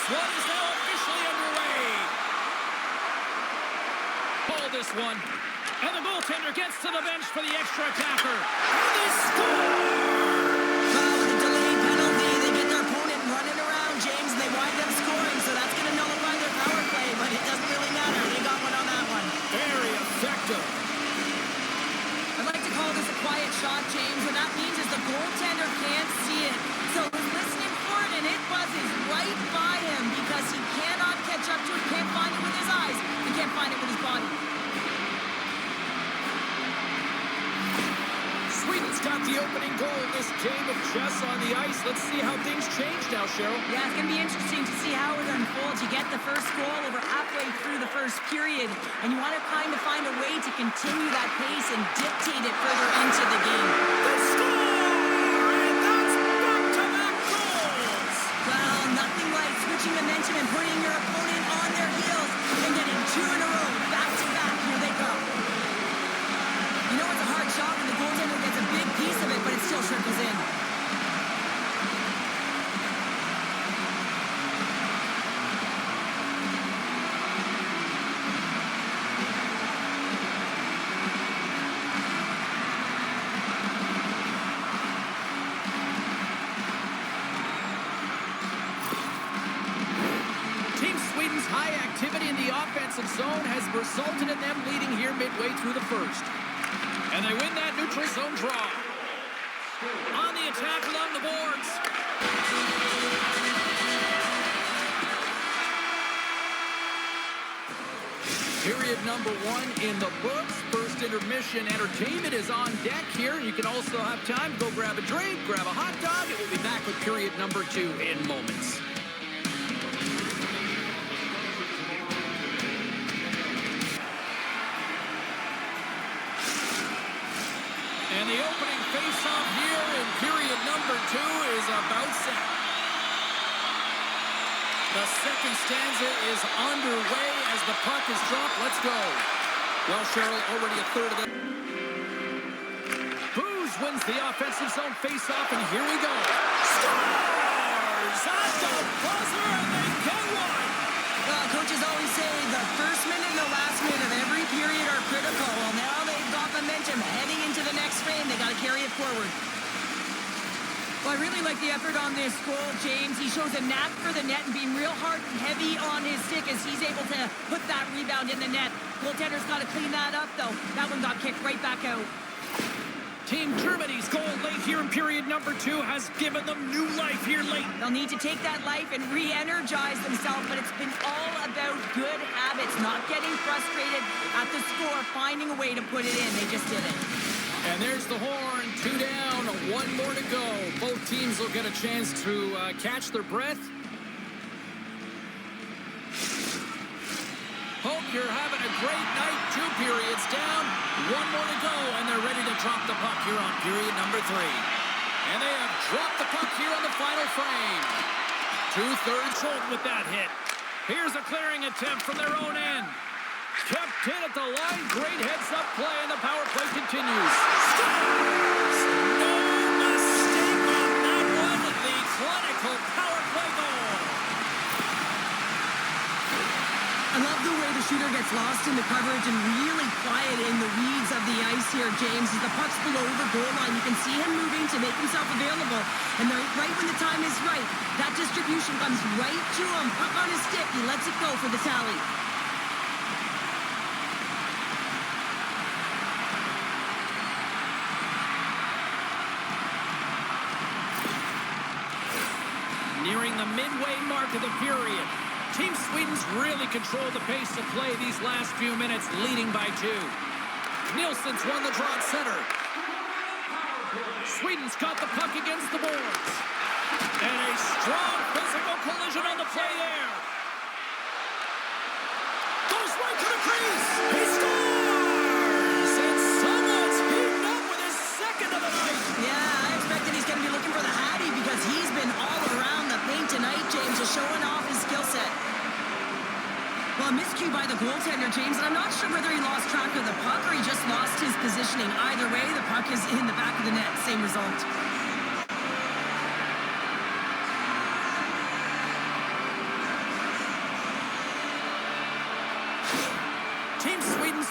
one is now officially underway. Hold this one. And the goaltender gets to the bench for the extra attacker. And they score! Well, with a delayed penalty, they get their opponent running around, James, and they wind up scoring, so that's going to nullify their power play, but it doesn't really matter. They got one on that one. Very effective. I'd like to call this a quiet shot, James. What that means is the goaltender can't see it. So he's listening for it, and it buzzes right by him because he cannot catch up to it, can't find it with his eyes, he can't find it with his body. Sweden's got the opening goal in this game of chess on the ice. Let's see how things change now, Cheryl. Yeah, it's going to be interesting to see how it unfolds. You get the first goal over halfway through the first period, and you want to kind of find a way to continue that pace and dictate it further into the game. They score! And that's back-to-back goals! Well, nothing like switching momentum and putting your opponent on their heels and getting two in a row, back-to-back. Here they go. You know it's a hard shot when the goaltender gets a big piece of it, but it still trickles in. Team Sweden's high activity in the offensive zone has resulted in them leading here midway through the first. And they win that neutral zone draw. On the attack along the boards. Period number 1 in the books. First intermission entertainment is on deck here. You can also have time to go grab a drink, grab a hot dog, and we'll be back with period number 2 in moments. And the opening face-off here in period number 2 is about set. The second stanza is underway as the puck is dropped. Let's go. Well, Cheryl, already a third of the... Booze wins the offensive zone face-off, and here we go. Scores at the buzzer, and they get one. Coaches always say the first minute and the last minute of every period are critical. Well, now they've got momentum heading into the next frame. They got to carry it forward. Well, I really like the effort on this goal, James. He shows a knack for the net and being real hard and heavy on his stick as he's able to put that rebound in the net. Goaltender's got to clean that up, though. That one got kicked right back out. Team Germany's goal late here in period number 2 has given them new life here late. They'll need to take that life and re-energize themselves, but it's been all about good habits, not getting frustrated at the score, finding a way to put it in. They just did it. And there's the horn, 2 down, 1 more to go. Both teams will get a chance to catch their breath. Hope you're having a great night. 2 periods down, 1 more to go, and they're ready to drop the puck here on period number 3. And they have dropped the puck here on the final frame. 2/3 hold with that hit. Here's a clearing attempt from their own end. Kept in at the line. Great heads-up play, and the power play continues. Scores! No mistake on that one. The clinical power play goal. I love the way the shooter gets lost in the coverage and really quiet in the weeds of the ice here, James. As the puck's below the goal line, you can see him moving to make himself available. And right when the time is right, that distribution comes right to him. Puck on his stick, he lets it go for the tally. Nearing the midway mark of the period. Team Sweden's really controlled the pace of play these last few minutes, leading by 2. Nielsen's won the draw at center. Sweden's got the puck against the boards. And a strong physical collision on the play there. Goes right to the crease. He scores! And someone's heating up with his second of the night. Yeah, I expected he's going to be looking for the Hattie because he's been all around the paint tonight, James, just showing off his skill set. Well, a miscue by the goaltender, James, and I'm not sure whether he lost track of the puck or he just lost his positioning. Either way, the puck is in the back of the net. Same result.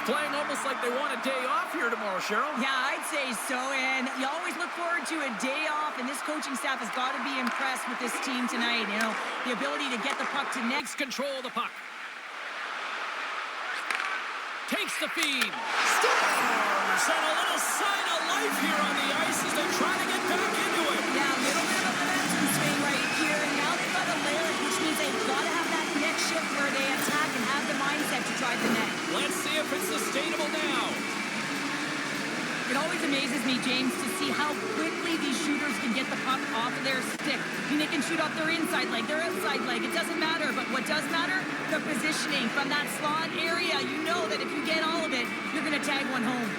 playing almost like they want a day off here tomorrow, Cheryl. Yeah, I'd say so, and you always look forward to a day off, and this coaching staff has got to be impressed with this team tonight. You know, the ability to get the puck to next. Control of the puck. Takes the feed. Stars! And a little sign of life here on the ice as they try to get back into it. Yeah, a little bit of a momentum swing right here, and now they've got to layer it, which means they've got to have that next shift where they attack and have the mindset to drive the net. Let's see if it's sustainable now. It always amazes me, James, to see how quickly these shooters can get the puck off of their stick. I mean, they can shoot off their inside leg, their outside leg. It doesn't matter, but what does matter? The positioning from that slot area. You know that if you get all of it, you're going to tag one home.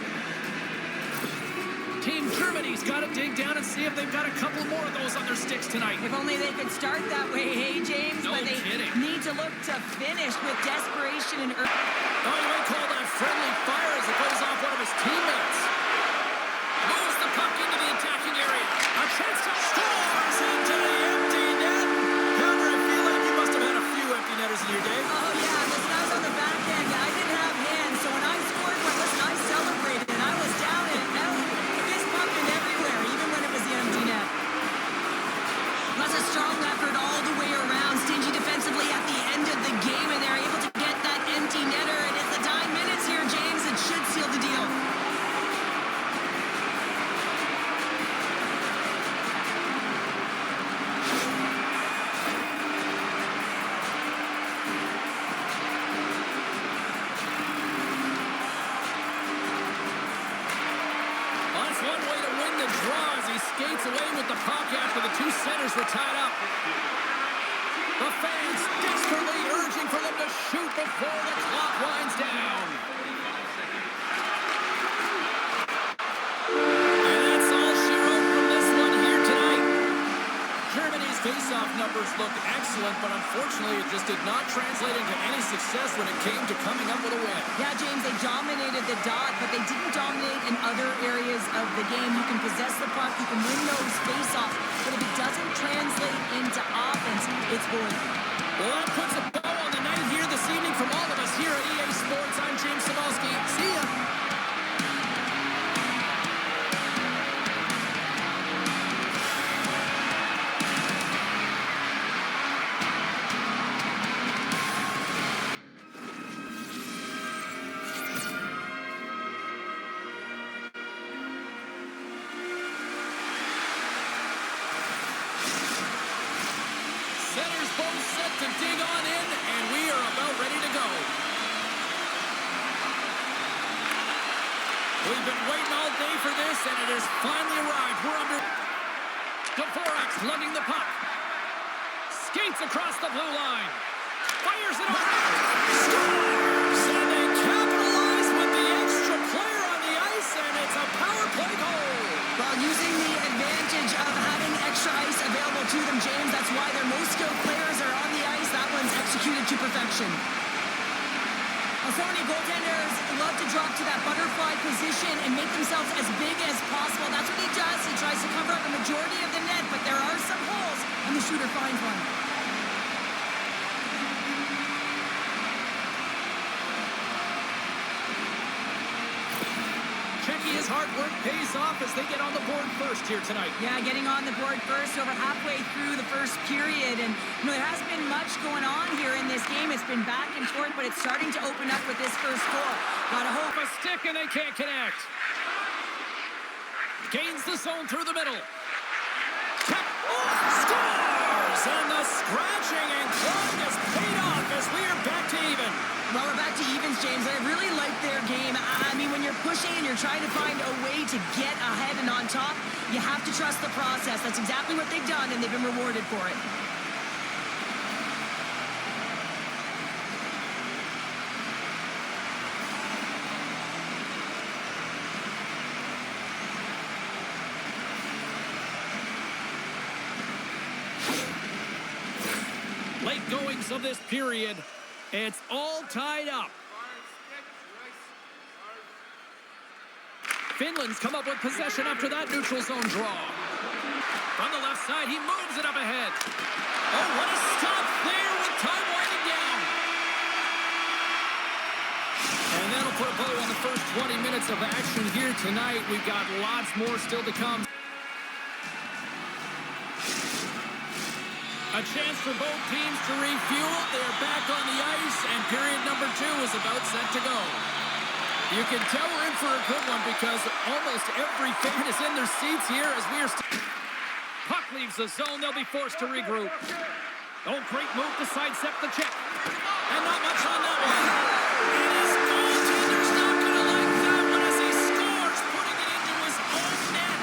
Team Germany's got to dig down and see if they've got a couple more of those on their sticks tonight. If only they could start that way, hey, James? No but they kidding. need to look to finish with desperation and Oh, you might call that friendly fire as it goes off one of his teammates. Moves the puck into the attacking area. A chance to scores into the empty net. However, I feel like you must have had a few empty netters in your day. oh, yeah, listen, I was on the back end. I didn't have hands, so when I scored, well, listen, I celebrated, and I was down and out, fist pumping everywhere, even when it was the empty net. That's a strong effort all the way around. Stingy defensively at the end of the game, and they're able to get that empty netter, and it's the dying minutes here, James. It should seal the deal. That's one way to win the draw as he skates away with the puck after the two centers were tied up. The fans desperately urging for them to shoot before the clock winds down. And that's all she wrote from this one here tonight. Germany's face-off numbers looked excellent, but unfortunately it just did not translate into any success when it came to coming up with a win. Yeah, James, they dominated the dot, but they didn't dominate in other areas of the game. You can possess the puck, you can win those face-offs, but if it doesn't translate into offense, it's void. Well, that puts a bow on the night here this evening from all of us here at EA Sports. I'm James Cebulski. See ya. Centers both set to dig on in, and we are about ready to go. We've been waiting all day for this, and it has finally arrived. We're under. Dvorak lugging the puck. Skates across the blue line. Fires it off. Scores! And they capitalize with the extra player on the ice, and it's a power play goal. Well, using the advantage of having extra ice available to them, James, that's why their most skilled players are on the ice. That one's executed to perfection. Well, so many goaltenders love to drop to that butterfly position and make themselves as big as possible. That's what he does. He tries to cover up a majority of the net, but there are some holes, and the shooter finds one. Czechia's hard work pays off as they get on the board first here tonight. Yeah, getting on the board first over halfway through the first period. And, you know, there hasn't been much going on here in this game. It's been back and forth, but it's starting to open up with this first goal. Gotta hope. A stick and they can't connect. Gains the zone through the middle. Scores! And the scratching and clawing has paid off as we are back to even. Well, we're back to evens, James. I really like their game. I mean, when you're pushing and you're trying to find a way to get ahead and on top, you have to trust the process. That's exactly what they've done, and they've been rewarded for it. Late goings of this period. It's all tied up. Finland's come up with possession after that neutral zone draw. From the left side, he moves it up ahead. Oh, what a stop there with time winding down. And that'll put for a bow on the first 20 minutes of action here tonight. We've got lots more still to come. A chance for both teams to refuel. They're back on the ice, and period number 2 is about set to go. You can tell we're in for a good one because almost every fan is in their seats here as we are... Puck leaves the zone. They'll be forced to regroup. Oh, great move to sidestep the check. And not much on that one. And his goaltender's not going to like that one as he scores, putting it into his own net.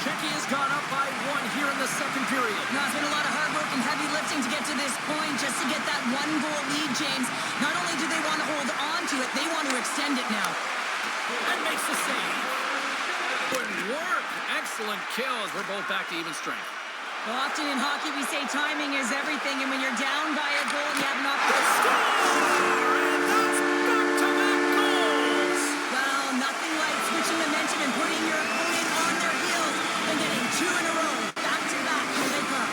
Checky has gone up by 1 here in the second period. No, it's been a lot of hard work and heavy lifting to get to this point just to get that 1-goal lead, James. Not only do they want to hold on to it, they want to extend it now. And makes the save. Good work. Excellent kills. We're both back to even strength. Well, often in hockey, we say timing is everything, and when you're down by a goal and you have an opportunity... And that's back-to-back goals! Well, nothing like switching momentum and putting your opponent on their heels and getting 2 in a row. Back-to-back, here they come.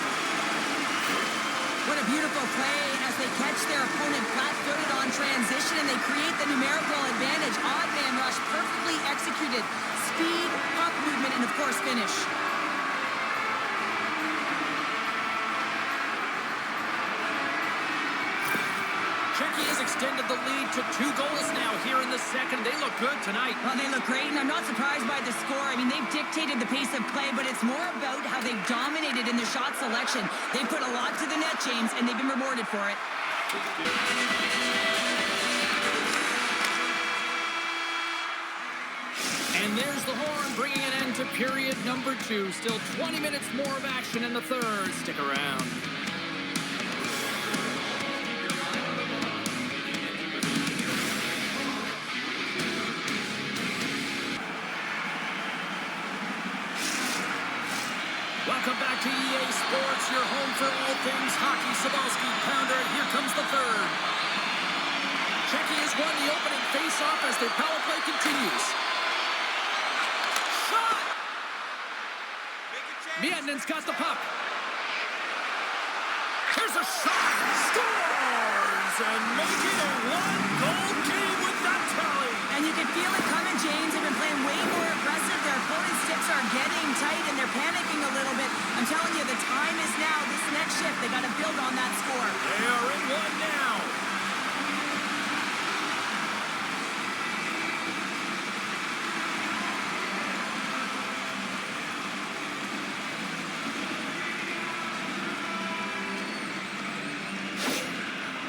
What a beautiful play as they catch their opponent flat-footed on transition, and they create the numerical advantage. Odd man rush, perfectly executed. Speed, puck movement, and of course, finish. Checky has extended the lead to 2 goals now here in the second. They look good tonight. Well, they look great, and I'm not surprised by the score. I mean, they've dictated the pace of play, but it's more about how they've dominated in the shot selection. They put a lot to the net, James, and they've been rewarded for it. And there's the horn, bringing an end to period number 2. Still 20 minutes more of action in the third. Stick around. Welcome back to EA Sports, your home for all things hockey. Sabalski, Pounder, and here comes the third. Checky has won the opening face-off as their power play continues. Shot! Mietnin's got the puck. Here's a shot! Scores! And make it a 1-goal game with that tally. And you can feel it coming, James. They've been playing way more aggressive. Their opponent's sticks are getting tight, and they're panicking a little bit. I'm telling you, the time is now. This next shift, they got to build on that score. They are in one now.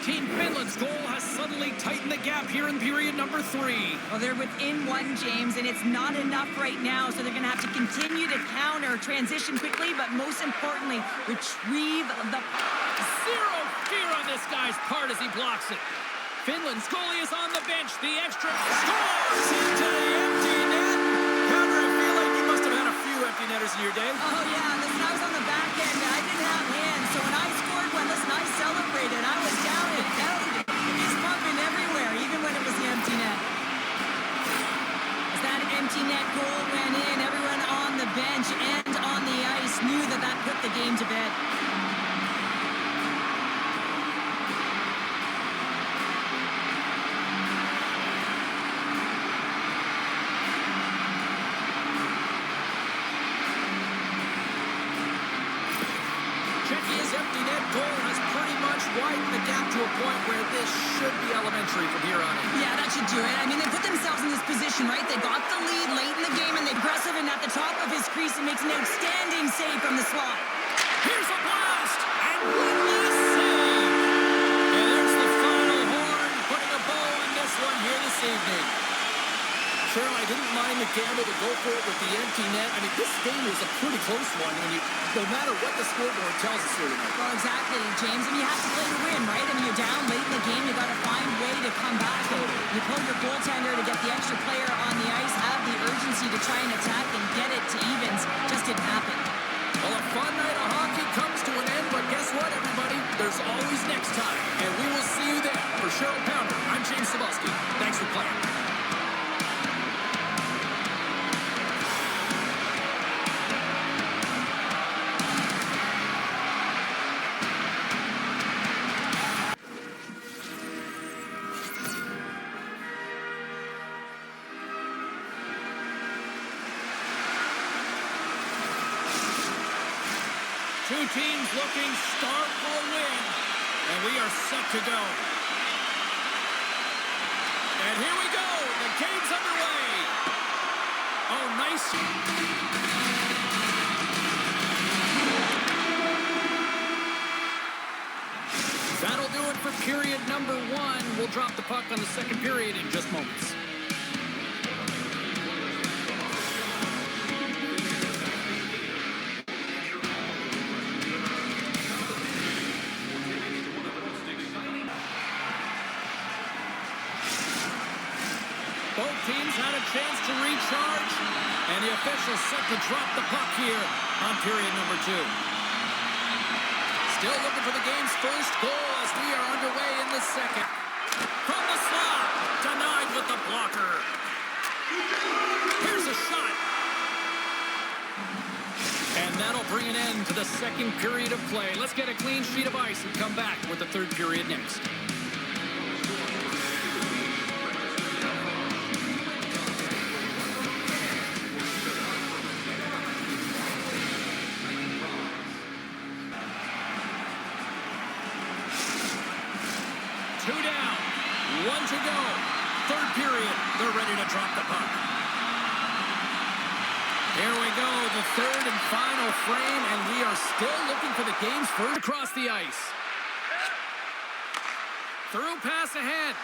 Team Finland's goal has suddenly tightened the gap here in period number 3. Well, they're within 1, James, and it's not enough right now, so they're going to have to continue to counter, transition quickly, but most importantly, retrieve the... Zero fear on this guy's part as he blocks it. Finland's goalie is on the bench. The extra scores into the empty net. Pounder, I feel like you must have had a few empty netters in your day. Oh, yeah, listen, I was on the back end. I didn't have hands, so when I scored one, listen, I celebrated. I was down and out. Fist pumping everywhere, even when it was the empty net. As that empty net goal went in, everyone on the bench and on the ice knew that that put the game to bed. Czechia's empty net goal has pretty much widened the gap to a point where this should be elementary from here on in. Yeah, that should do it. I mean, they put themselves in this position, right? They got the lead late in the game, and they're aggressive, and at the top of his crease, he makes an outstanding save from the slot. Here's a blast! And one last save! And there's the final horn, putting a bow on this one here this evening. Cheryl, I didn't mind the gamble to go for it with the empty net. I mean, this game was a pretty close one when no matter what the scoreboard tells us here tonight. Well, exactly, James. I mean, you have to play to win, right? I mean, you're down late in the game. You got to find a way to come back. And you pull your goaltender to get the extra player on the ice, have the urgency to try and attack and get it to evens. Just didn't happen. Well, a fun night of hockey comes to an end, but guess what, everybody? There's always next time, and we will see you there. For Cheryl Pounder, I'm James Sabalski. Thanks for playing. Two teams looking starved for a win, and we are set to go. And here we go. The game's underway. Oh, nice. That'll do it for period number 1. We'll drop the puck on the second period in just moments. Both teams had a chance to recharge, and the officials set to drop the puck here on period number 2. Still looking for the game's first goal as we are underway in the second. From the slot, denied with the blocker. Here's a shot. And that'll bring an end to the second period of play. Let's get a clean sheet of ice and come back with the third period next. Two down, 1 to go. Third period, they're ready to drop the puck. Here we go, the third and final frame, and we are still looking for the game's first across the ice. Through pass ahead.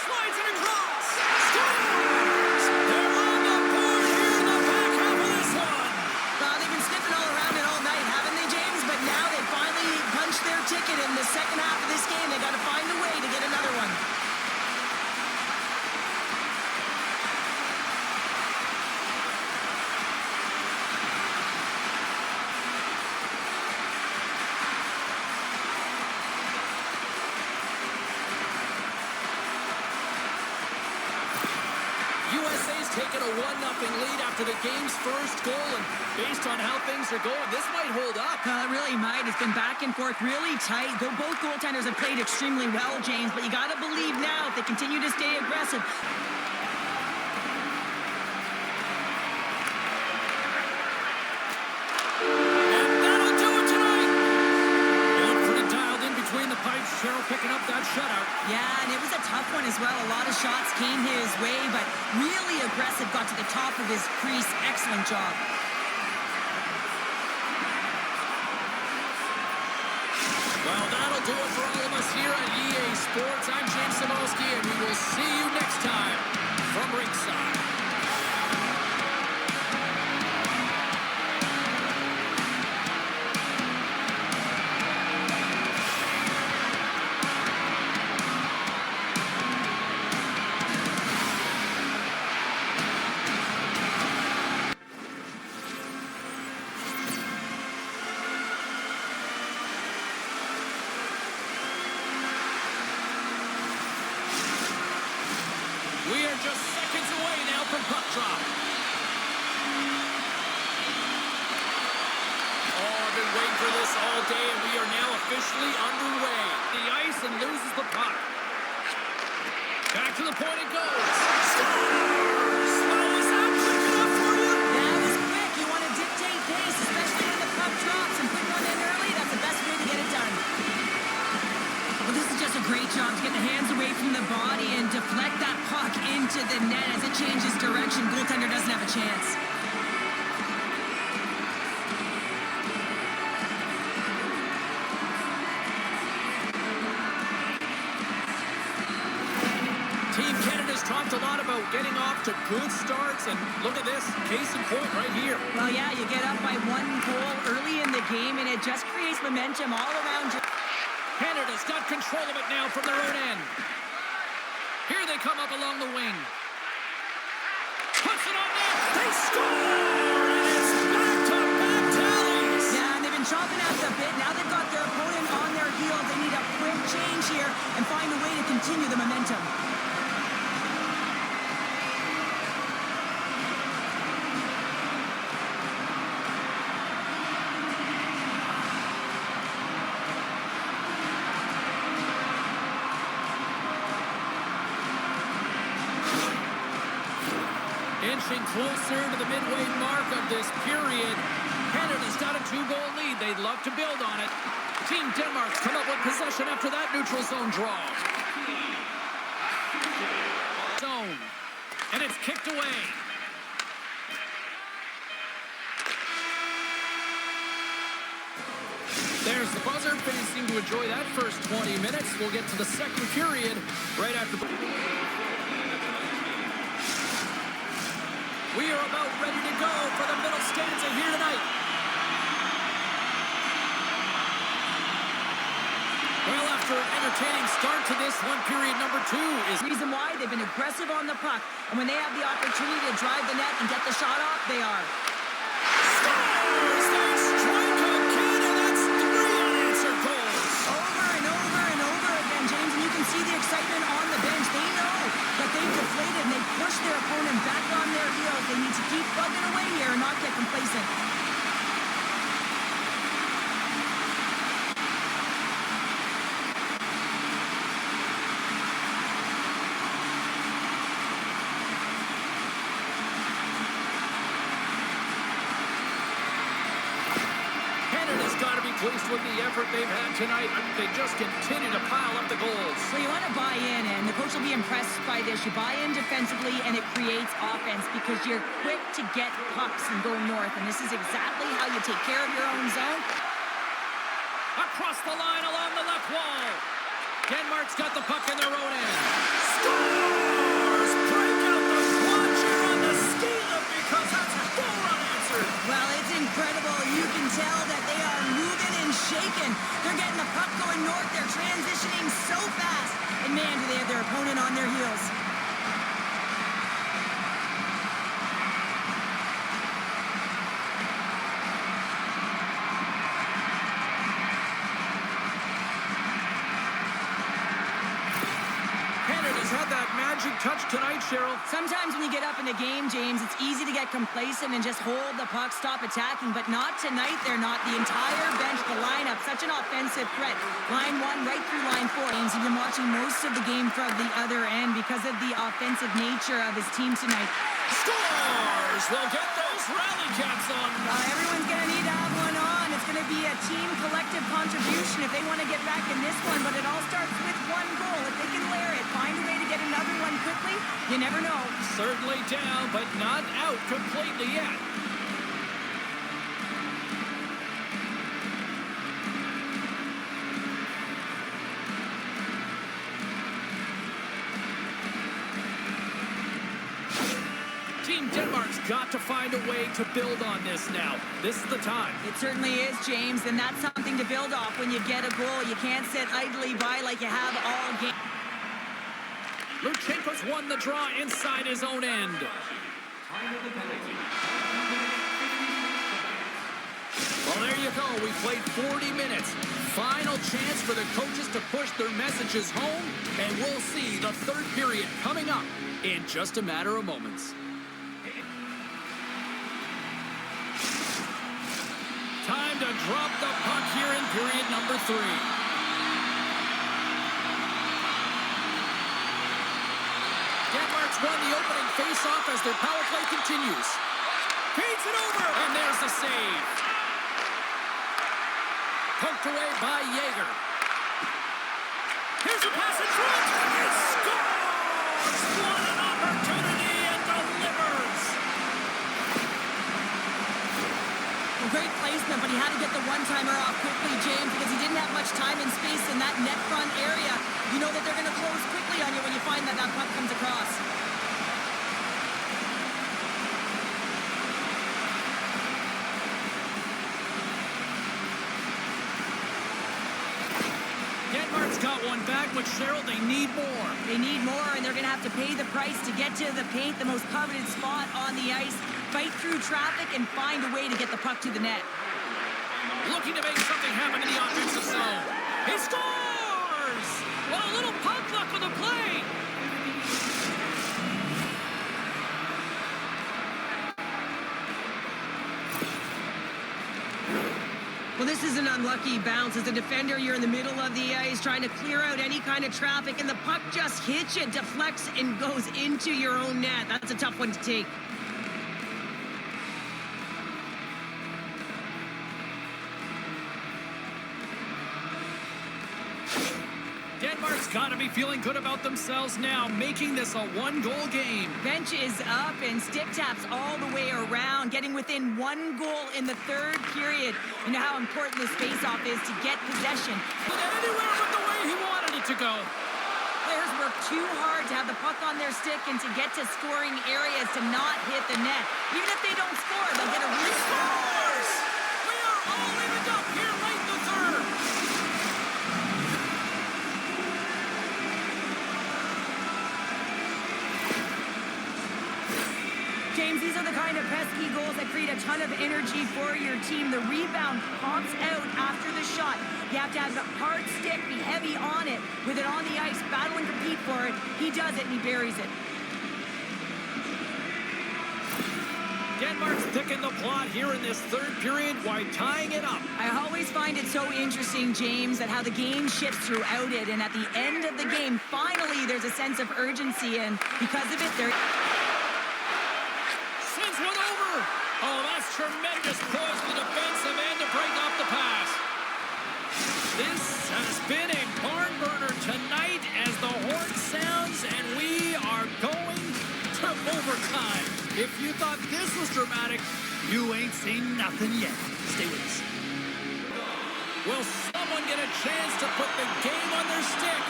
Slides it across. Scores! They're on the board here in the back half of this one. Well, they've been sniffing all around it all night, haven't they, James? But now they finally punched their ticket in the second half of this game. They got to find a way to get another one. USA's taken a 1-0 lead after the game's first goal, and based on how things are going, this might hold up. It really might. It's been back and forth, really tight. Both goaltenders have played extremely well, James, but you got to believe now if they continue to stay aggressive. And that'll do it tonight. They look pretty dialed in between the pipes. Cheryl picking up that shutout. Yeah, and it was a tough one as well. A lot of shots came his way, but really aggressive, got to the top of his crease. Excellent job. Well, that'll do it for all of us here at EA Sports. I'm James Cybulski, and we will see you next time from ringside. We are just seconds away now from puck drop. Oh, I've been waiting for this all day, and we are now officially underway. The ice and loses the puck. Back to the point it goes. Scores! Well, was that quick enough for you? That was quick. You want to dictate pace, especially when the puck drops, and put one in early. That's the best way to get it done. Well, this is just a great job to get the hands away from the body and deflect that puck into the net. As it changes direction, goaltender doesn't have a chance. Team Canada's talked a lot about getting off to good starts, and look at this, case in point right here. Well, yeah, you get up by 1 goal early in the game, and it just creates momentum all around you. Canada's got control of it now from their own end. Here they come up along the wing. Puts it on net. They score! And it's back-to-back tallies. Yeah, and they've been chomping at the bit. Now they've got their opponent on their heels. They need a quick change here and find a way to continue the momentum. Inching closer to the midway mark of this period. Canada's got a 2-goal lead. They'd love to build on it. Team Denmark's come up with possession after that neutral zone draw. Zone. And it's kicked away. There's the buzzer. Fans seem to enjoy that first 20 minutes. We'll get to the second period right after. We are about ready to go for the middle stanza here tonight. Well, after an entertaining start to this one, period number 2 is reason why they've been aggressive on the puck. And when they have the opportunity to drive the net and get the shot off, they are. Scores! They strike again, and that's 3 unanswered goals. Over and over and over again, James, and you can see the excitement on the bench. They know that they've deflated and they've pushed their opponent back on their heels. They need to keep plugging away here and not get complacent. Pleased with the effort they've had tonight. They just continue to pile up the goals. So you want to buy in, and the coach will be impressed by this. You buy in defensively, and it creates offense because you're quick to get pucks and go north, and this is exactly how you take care of your own zone. Across the line along the left wall. Denmark's got the puck in their own end. Scores! Break out the watcher on the ski lift because that's a goal unanswered. Well, it's incredible. You can tell that they are moving and shaking. They're getting the puck going north. They're transitioning so fast. And man, do they have their opponent on their heels. Canada's had that magic touch tonight, Cheryl. Sometimes when you get up in the game, James, it's easy to get complacent and just hold the puck, stop attacking, but not tonight. They're not. The entire bench, the lineup, such an offensive threat. Line 1 right through line 4. James, you've been watching most of the game from the other end because of the offensive nature of his team tonight. Scores! We'll get those rally caps on. Everyone's going to need to have one on. It's going to be a team collective contribution if they want to get back in this one, but it all starts with one goal. If they can layer it, find a way to get another one quickly, you never know. Certainly down, but not out completely yet. Team Denmark's got to find a way to build on this now. This is the time. It certainly is, James, and that's something to build off when you get a goal. You can't sit idly by like you have all game. Luchenko's won the draw inside his own end. Well, there you go. We played 40 minutes. Final chance for the coaches to push their messages home, and we'll see the third period coming up in just a matter of moments. Time to drop the puck here in period number 3. Denmark's won the opening face-off as their power play continues. Feeds it over, and there's the save. Poked away by Jaeger. Here's a pass in front, and he scores! What an opportunity, and delivers! Great placement, but he had to get the one-timer off quickly, James, because he didn't have much time and space in that net front area. You know that they're going to close quickly on you when you find that that puck comes across. Denmark's got one back, but Cheryl, they need more. They need more, and they're going to have to pay the price to get to the paint, the most coveted spot on the ice, fight through traffic, and find a way to get the puck to the net. Looking to make something happen in the offensive zone. He scores! Well, a little puck luck on the play. Well, this is an unlucky bounce. As a defender, you're in the middle of the ice trying to clear out any kind of traffic, and the puck just hits you, deflects, and goes into your own net. That's a tough one to take. Denmark's got to be feeling good about themselves now, making this a one-goal game. Bench is up and stick taps all the way around, getting within 1 goal in the third period. You know how important this face-off is to get possession. But anywhere but the way he wanted it to go. Players work too hard to have the puck on their stick and to get to scoring areas to not hit the net. Even if they don't score, they'll get a He scores! We are all evened up here late in the third. James, these are the kind of pesky goals that create a ton of energy for your team. The rebound pops out after the shot. You have to have the hard stick, be heavy on it, with it on the ice, battle and compete for it. He does it and he buries it. Denmark's picking the plot here in this third period while tying it up. I always find it so interesting, James, that how the game shifts throughout it, and at the end of the game, finally there's a sense of urgency, and because of it, there... Sends one over. Oh, that's tremendous poise for the defensive end to break off the pass. This has been a barn burner tonight as the horn sounds, and we are going to overtime. If you thought this was dramatic, you ain't seen nothing yet. Stay with us. Will someone get a chance to put the game on their stick?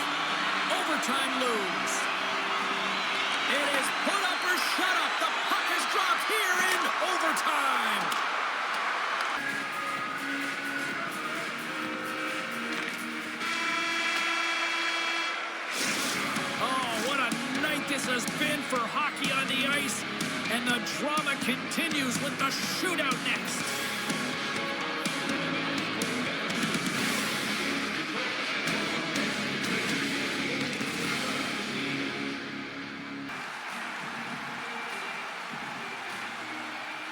Overtime lose. It is put up or shut up. The puck is dropped here in overtime. Oh, what a night this has been for hockey on the ice. And the drama continues with the shootout next.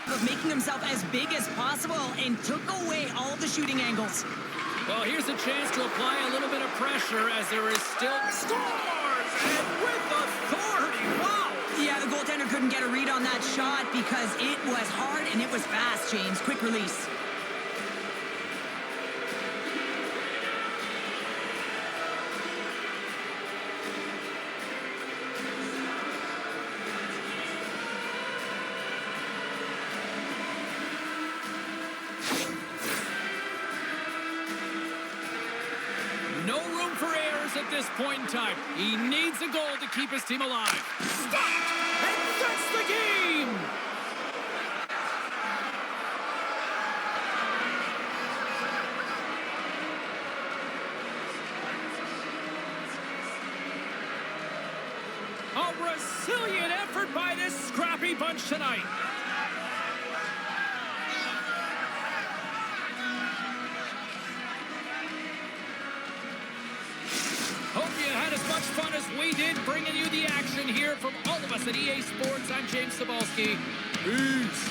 ...of making himself as big as possible and took away all of the shooting angles. Well, here's a chance to apply a little bit of pressure as there is still scores, and with authority. Wow! Yeah, the goaltender couldn't get a read on that shot because it was hard and it was fast, James. Quick release. No room for errors at this point in time. He needs a goal to keep his team alive. Stopped! And that's the game! A resilient effort by this scrappy bunch tonight. Hope you had as much fun as we did bringing you the action here from all of us at EA Sports. I'm James Cebulski. Peace.